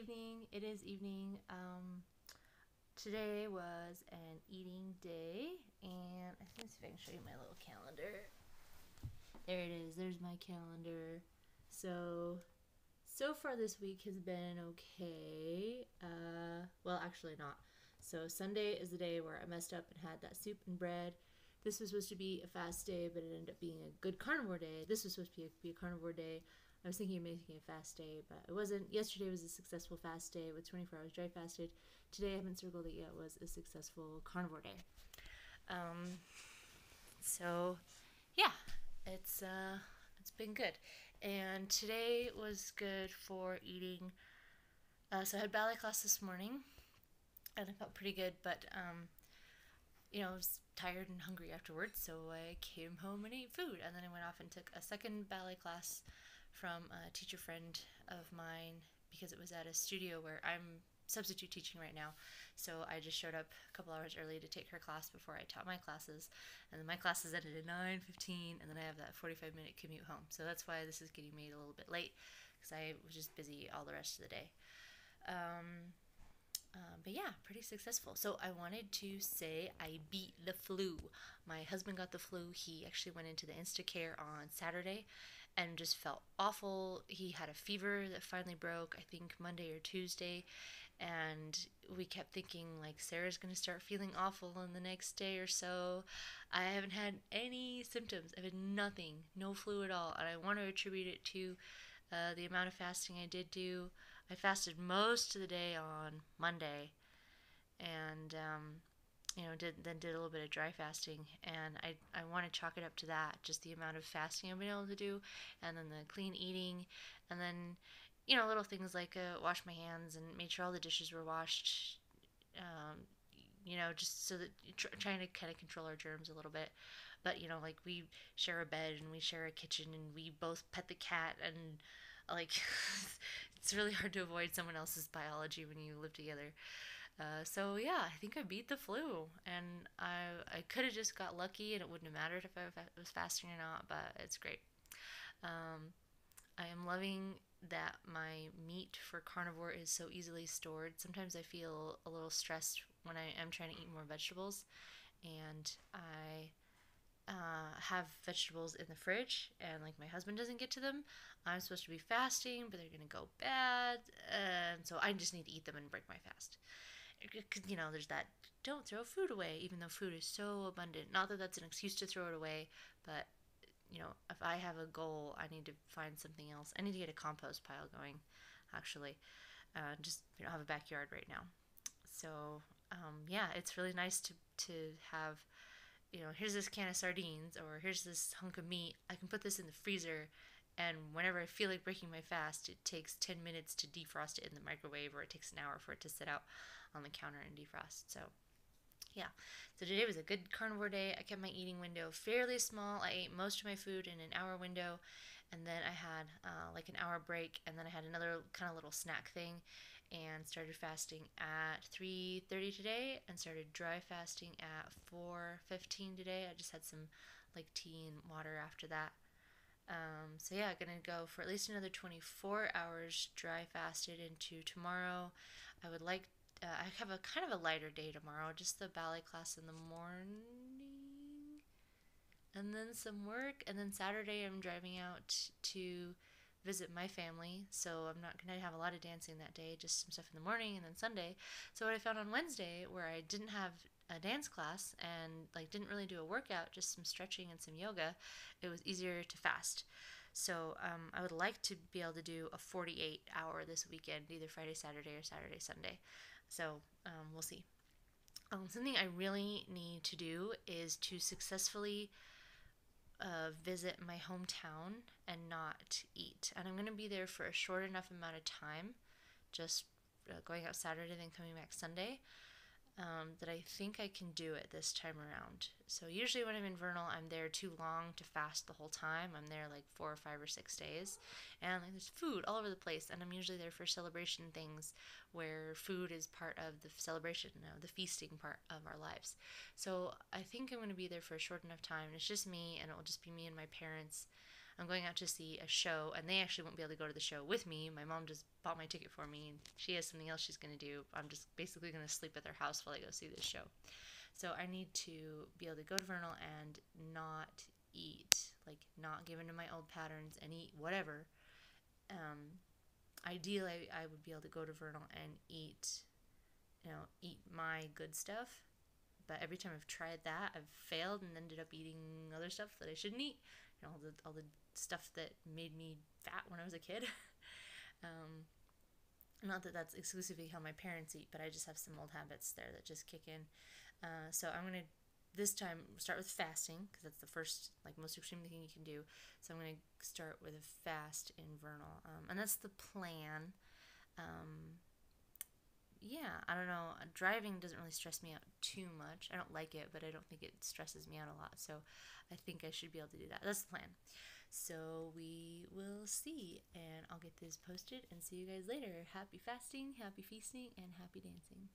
evening. It is evening. Today was an eating day, and let me see if I can show you my little calendar. There it is. There's my calendar. So far this week has been okay. Well, actually not. So Sunday is the day where I messed up and had that soup and bread. This was supposed to be a fast day, but it ended up being a good carnivore day. This was supposed to be a carnivore day. I was thinking of making a fast day, but it wasn't. Yesterday was a successful fast day with 24 hours dry fasted. Today I haven't circled it yet. Was a successful carnivore day. Um, so yeah, it's been good. And today was good for eating. So I had ballet class this morning, and I felt pretty good, but I was tired and hungry afterwards, so I came home and ate food. And then I went off and took a second ballet class from a teacher friend of mine because it was at a studio where I'm substitute teaching right now. So I just showed up a couple hours early to take her class before I taught my classes. And then my classes ended at 9:15, and then I have that 45-minute commute home. So that's why this is getting made a little bit late, because I was just busy all the rest of the day. But yeah, pretty successful. So I wanted to say I beat the flu. My husband got the flu. He actually went into the Instacare on Saturday and just felt awful. He had a fever that finally broke, I think Monday or Tuesday. And we kept thinking, like, Sarah's going to start feeling awful in the next day or so. I haven't had any symptoms. I've had nothing, no flu at all. And I want to attribute it to the amount of fasting I did do. I fasted most of the day on Monday, and did a little bit of dry fasting, and I want to chalk it up to that, just the amount of fasting I've been able to do, and then the clean eating, and then little things like wash my hands and made sure all the dishes were washed, just so that trying to kind of control our germs a little bit. But like we share a bed and we share a kitchen and we both pet the cat, and like it's really hard to avoid someone else's biology when you live together. So yeah, I think I beat the flu, and I could have just got lucky, and it wouldn't have mattered if I was fasting or not. But it's great. Um, I am loving that my meat for carnivore is so easily stored. Sometimes I feel a little stressed when I am trying to eat more vegetables, and I have vegetables in the fridge, and like my husband doesn't get to them. I'm supposed to be fasting, but they're gonna go bad, and so I just need to eat them and break my fast. Because there's that, don't throw food away, even though food is so abundant. Not that that's an excuse to throw it away, but if I have a goal, I need to find something else. I need to get a compost pile going, actually. Just we don't have a backyard right now, so yeah, it's really nice to have. Here's this can of sardines, or here's this hunk of meat. I can put this in the freezer, and whenever I feel like breaking my fast, it takes 10 minutes to defrost it in the microwave, or it takes an hour for it to sit out on the counter and defrost. So yeah, so today was a good carnivore day. I kept my eating window fairly small. I ate most of my food in an hour window, and then I had like an hour break, and then I had another kind of little snack thing, and started fasting at 3:30 today, and started dry fasting at 4:15 today. I just had some like tea and water after that. So yeah, gonna go for at least another 24 hours dry fasted into tomorrow. I would like I have a kind of a lighter day tomorrow, just the ballet class in the morning, and then some work, and then Saturday I'm driving out to visit my family, so I'm not going to have a lot of dancing that day, just some stuff in the morning, and then Sunday. So what I found on Wednesday, where I didn't have a dance class and like didn't really do a workout, just some stretching and some yoga, it was easier to fast. So I would like to be able to do a 48-hour this weekend, either Friday, Saturday, or Saturday, Sunday. So we'll see. Something I really need to do is to successfully visit my hometown and not eat. And I'm going to be there for a short enough amount of time, just going out Saturday, then coming back Sunday, that I think I can do it this time around. So usually when I'm in Vernal, I'm there too long to fast the whole time. I'm there like 4 or 5 or 6 days, and like, there's food all over the place. And I'm usually there for celebration things where food is part of the celebration, the feasting part of our lives. So I think I'm going to be there for a short enough time. And it's just me, and it will just be me and my parents. I'm going out to see a show, and they actually won't be able to go to the show with me. My mom just bought my ticket for me, and she has something else she's going to do. I'm just basically going to sleep at their house while I go see this show. So I need to be able to go to Vernal and not eat, like not give into my old patterns and eat whatever. Ideally, I would be able to go to Vernal and eat, eat my good stuff. But every time I've tried that, I've failed and ended up eating other stuff that I shouldn't eat. All the stuff that made me fat when I was a kid. um, Not that that's exclusively how my parents eat, but I just have some old habits there that just kick in. So I'm gonna this time start with fasting because that's the first, like, most extreme thing you can do. So I'm gonna start with a fast in Vernal, and that's the plan. Um, yeah, I don't know. Driving doesn't really stress me out too much. I don't like it, but I don't think it stresses me out a lot. So I think I should be able to do that. That's the plan. So we will see, and I'll get this posted and see you guys later. Happy fasting, happy feasting, and happy dancing.